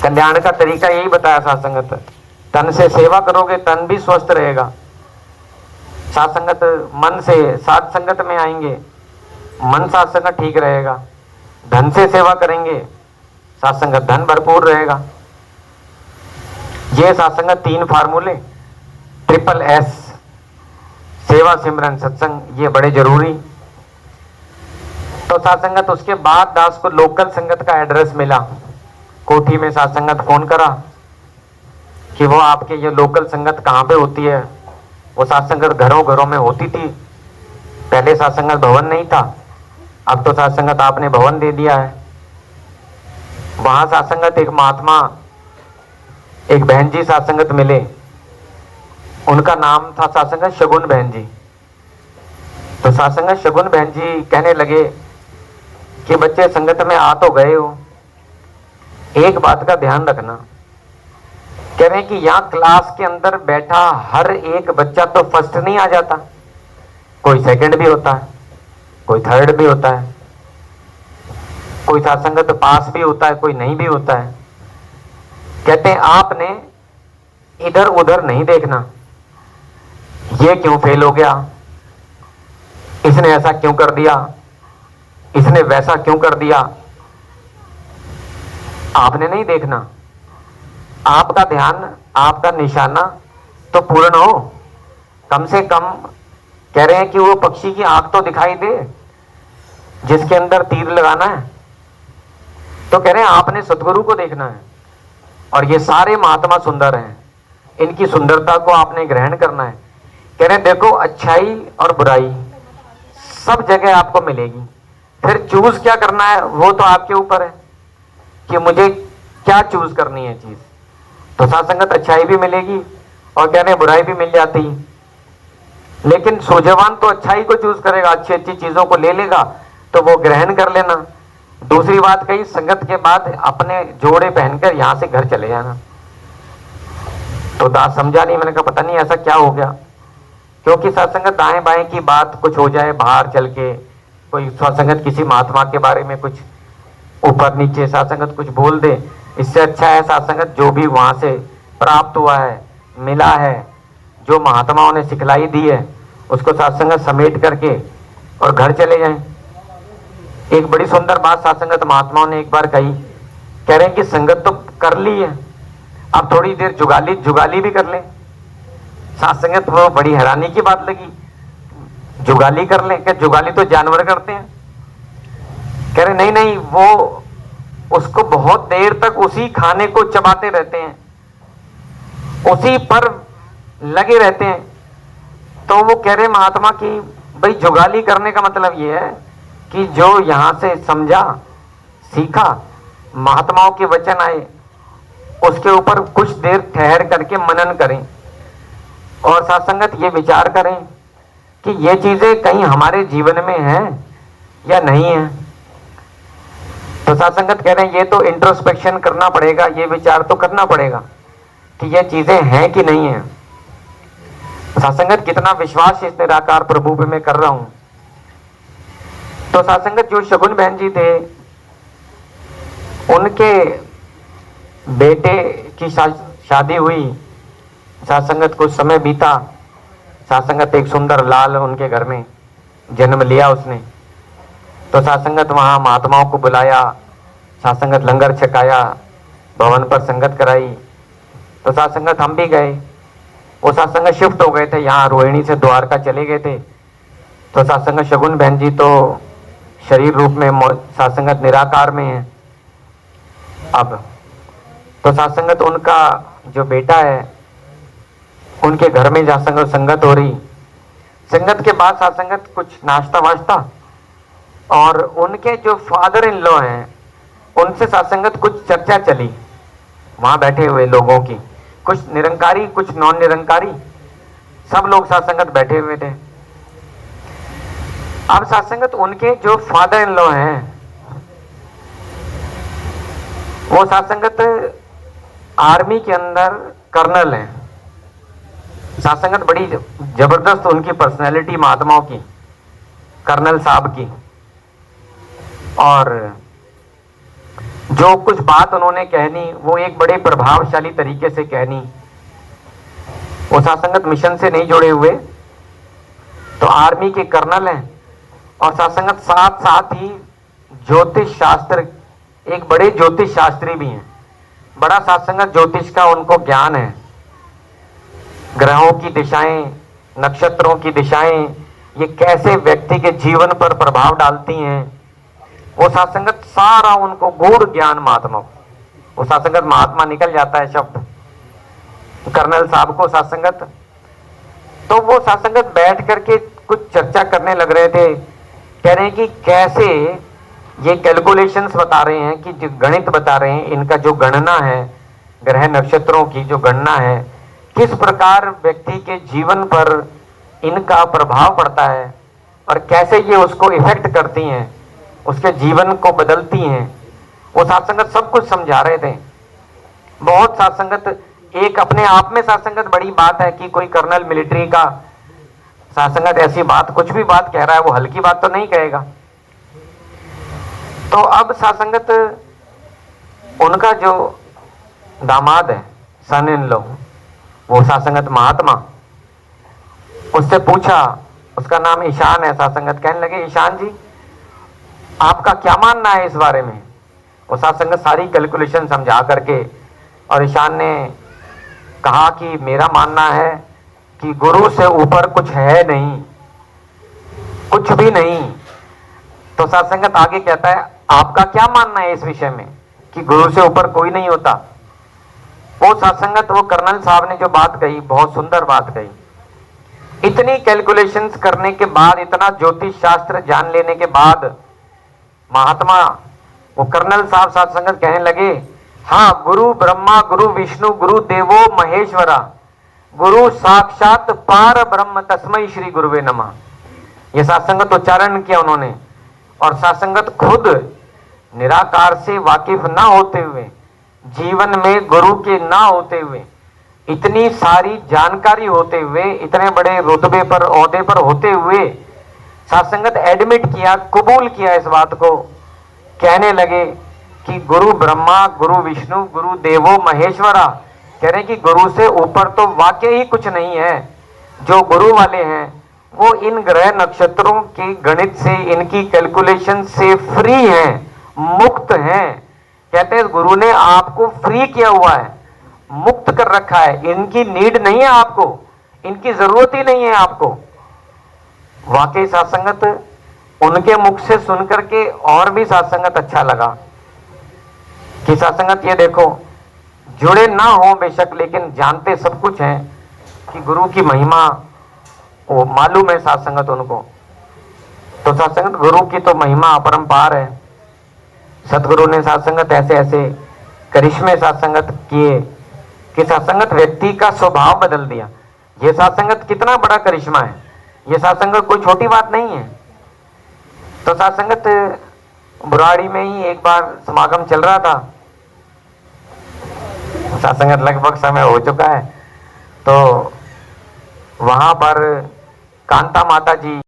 कल्याण का तरीका यही बताया साथ संगत। तन से सेवा करोगे, तन भी स्वस्थ रहेगा। साथ संगत मन से, साथ संगत में आएंगे, मन साथ संगत ठीक रहेगा। धन से सेवा करेंगे, साथ संगत धन भरपूर रहेगा। ये साथ संगत 3 फार्मूले, ट्रिपल एस, सेवा सिमरन सत्संग, ये बड़े जरूरी। तो साथ संगत उसके बाद दास को लोकल संगत का एड्रेस मिला। कोठी में साथ संगत फोन करा कि वो आपके ये लोकल संगत कहाँ पे होती है। वो साथ संगत घरों घरों में होती थी। पहले साथ संगत भवन नहीं था, अब तो साथ संगत आपने भवन दे दिया है। वहां साथ संगत एक महात्मा, एक बहन जी साथ संगत मिले। उनका नाम था साथ संगत शगुन बहन जी। तो साथ संगत शगुन बहन जी कहने लगे कि बच्चे संगत में आ तो गए हो, एक बात का ध्यान रखना। कह रहे हैं कि यहाँ क्लास के अंदर बैठा हर एक बच्चा तो फर्स्ट नहीं आ जाता, कोई सेकंड भी होता है, कोई थर्ड भी होता है, कोई साथ संगत पास भी होता है, कोई नहीं भी होता है। कहते हैं आपने इधर उधर नहीं देखना, ये क्यों फेल हो गया, इसने ऐसा क्यों कर दिया, इसने वैसा क्यों कर दिया, आपने नहीं देखना। आपका ध्यान, आपका निशाना तो पूर्ण हो। कम से कम कह रहे हैं कि वो पक्षी की आंख तो दिखाई दे जिसके अंदर तीर लगाना है। तो कह रहे हैं आपने सदगुरु को देखना है। और ये सारे महात्मा सुंदर हैं, इनकी सुंदरता को आपने ग्रहण करना है। कह रहे हैं देखो अच्छाई और बुराई सब जगह आपको मिलेगी, फिर चूज क्या करना है वो तो आपके ऊपर है कि मुझे क्या चूज करनी है चीज। तो साथ संगत अच्छाई भी मिलेगी और कह रहे हैं बुराई भी मिल जाती, लेकिन सोजवान तो अच्छाई को चूज करेगा, अच्छी अच्छी चीजों को ले लेगा, तो वो ग्रहण कर लेना। दूसरी बात कही, संगत के बाद अपने जोड़े पहनकर यहां से घर चले जाना। तो दास समझा नहीं, मैंने कहा पता नहीं ऐसा क्या हो गया, क्योंकि सत्संगत दाएं बाएं की बात कुछ हो जाए, बाहर चल के कोई सत्संगत किसी महात्मा के बारे में कुछ ऊपर नीचे सत्संगत कुछ बोल दे, इससे अच्छा है सत्संगत जो भी वहां से प्राप्त हुआ है, मिला है, जो महात्माओं ने सिखलाई दी है, उसको सत्संगत समेट करके और घर चले जाएं। एक बड़ी सुंदर बात सत्संगत महात्माओं ने एक बार कही, कह रहे हैं कि संगत तो कर ली है, अब थोड़ी देर जुगाली भी कर ले। सत्संगत वो बड़ी हैरानी की बात लगी, जुगाली कर ले, क्या जुगाली तो जानवर करते हैं। कह रहे नहीं, वो उसको बहुत देर तक उसी खाने को चबाते रहते हैं, उसी पर लगे रहते हैं। तो वो कह रहे महात्मा की भाई जुगाली करने का मतलब ये है कि जो यहां से समझा, सीखा, महात्माओं के वचन आए, उसके ऊपर कुछ देर ठहर करके मनन करें और सत्संगत ये विचार करें कि ये चीजें कहीं हमारे जीवन में है या नहीं है। तो सत्संगत कह रहे हैं ये तो इंट्रोस्पेक्शन करना पड़ेगा, ये विचार तो करना पड़ेगा कि ये चीजें हैं कि नहीं है। सत्संगत कितना विश्वास इस निराकार प्रभु पे मैं कर रहा हूं। तो सत्संगत जो शगुन बहन जी थे, उनके बेटे की शादी हुई, सत्संगत कुछ समय बीता, सत्संगत एक सुंदर लाल उनके घर में जन्म लिया उसने। तो सत्संगत वहां महात्माओं को बुलाया, सत्संगत लंगर छकाया, भवन पर संगत कराई। तो सत्संगत हम भी गए, वो सत्संगत शिफ्ट हो गए थे, यहाँ रोहिणी से द्वारका चले गए थे। तो सत्संगत शगुन बहन जी तो शरीर रूप में सत्संगत निराकार में है अब। तो सत्संगत उनका जो बेटा है, उनके घर में सत्संगत संगत हो रही। संगत के बाद सत्संगत कुछ नाश्ता वाश्ता, और उनके जो फादर इन लॉ हैं उनसे सत्संगत कुछ चर्चा चली वहां बैठे हुए लोगों की, कुछ निरंकारी कुछ नॉन निरंकारी, सब लोग सत्संगत बैठे हुए थे। अब सत्संगत उनके जो फादर इन लॉ हैं वो सत्संगत आर्मी के अंदर कर्नल हैं। सत्संगत बड़ी जबरदस्त उनकी पर्सनैलिटी महात्माओं की, कर्नल साहब की। और जो कुछ बात उन्होंने कहनी वो एक बड़े प्रभावशाली तरीके से कहनी। वो साधसंगत मिशन से नहीं जुड़े हुए, तो आर्मी के कर्नल हैं, और साधसंगत साथ साथ ही ज्योतिष शास्त्र, एक बड़े ज्योतिष शास्त्री भी हैं। बड़ा साधसंगत ज्योतिष का उनको ज्ञान है। ग्रहों की दिशाएं, नक्षत्रों की दिशाएं, ये कैसे व्यक्ति के जीवन पर प्रभाव डालती हैं, वो साधसंगत सारा उनको गूढ़ ज्ञान महात्मा, वो साधसंगत महात्मा निकल जाता है शब्द कर्नल साहब को साधसंगत। तो वो साधसंगत बैठ करके कुछ चर्चा करने लग रहे थे, कह रहे हैं कि कैसे ये कैलकुलेशंस बता रहे हैं, कि जो गणित बता रहे हैं, इनका जो गणना है, ग्रह नक्षत्रों की जो गणना है, किस प्रकार व्यक्ति के जीवन पर इनका प्रभाव पड़ता है और कैसे ये उसको इफेक्ट करती हैं, उसके जीवन को बदलती हैं। वो साधसंगत सब कुछ समझा रहे थे। बहुत साधसंगत, एक अपने आप में साधसंगत बड़ी बात है कि कोई कर्नल मिलिट्री का साधसंगत ऐसी बात, कुछ भी बात कह रहा है, वो हल्की बात तो नहीं कहेगा। तो अब साधसंगत उनका जो दामाद है, सन इन लॉ, वो साधसंगत महात्मा, उससे पूछा, उसका नाम ईशान है, साधसंगत कहने लगे, ईशान जी आपका क्या मानना है इस बारे में। वो साधसंगत सारी कैलकुलेशन समझा करके, और ईशान ने कहा कि मेरा मानना है कि गुरु से ऊपर कुछ है नहीं, कुछ भी नहीं। तो साधसंगत आगे कहता है, आपका क्या मानना है इस विषय में कि गुरु से ऊपर कोई नहीं होता। वो साधसंगत, वो कर्नल साहब ने जो बात कही, बहुत सुंदर बात कही। इतनी कैलकुलेशंस करने के बाद, इतना ज्योतिष शास्त्र जान लेने के बाद, महात्मा वो कर्नल साहब साधसंगत कहने लगे, हाँ, गुरु ब्रह्मा, गुरु विष्णु, गुरु देवो महेश्वरा, गुरु साक्षात पार ब्रह्म, तस्मै श्री गुरुवे नमः। ये साधसंगत उच्चारण किया उन्होंने। और साधसंगत खुद निराकार से वाकिफ ना होते हुए, जीवन में गुरु के ना होते हुए, इतनी सारी जानकारी होते हुए, इतने बड़े रुतबे पर, ओहदे पर होते हुए, साधसंगत एडमिट किया, कबूल किया इस बात को, कहने लगे कि गुरु ब्रह्मा, गुरु विष्णु, गुरु देवो महेश्वरा, कह रहे कि गुरु से ऊपर तो वाकई ही कुछ नहीं है। जो गुरु वाले हैं वो इन ग्रह नक्षत्रों के गणित से, इनकी कैलकुलेशन से फ्री हैं, मुक्त हैं। कहते हैं गुरु ने आपको फ्री किया हुआ है, मुक्त कर रखा है, इनकी नीड नहीं है आपको, इनकी जरूरत ही नहीं है आपको। वाकई साधसंगत उनके मुख से सुनकर के और भी साधसंगत अच्छा लगा कि साधसंगत ये देखो, जुड़े ना हो बेशक, लेकिन जानते सब कुछ हैं कि गुरु की महिमा वो मालूम है साधसंगत उनको। तो साधसंगत गुरु की तो महिमा अपरंपार है। सदगुरु ने साधसंगत ऐसे ऐसे करिश्मे साधसंगत किए कि साधसंगत व्यक्ति का स्वभाव बदल दिया। ये साधसंगत कितना बड़ा करिश्मा है, ये साधसंगत कोई छोटी बात नहीं है। तो साधसंगत बुराड़ी में ही एक बार समागम चल रहा था, साधसंगत लगभग समय हो चुका है, तो वहां पर कांता माता जी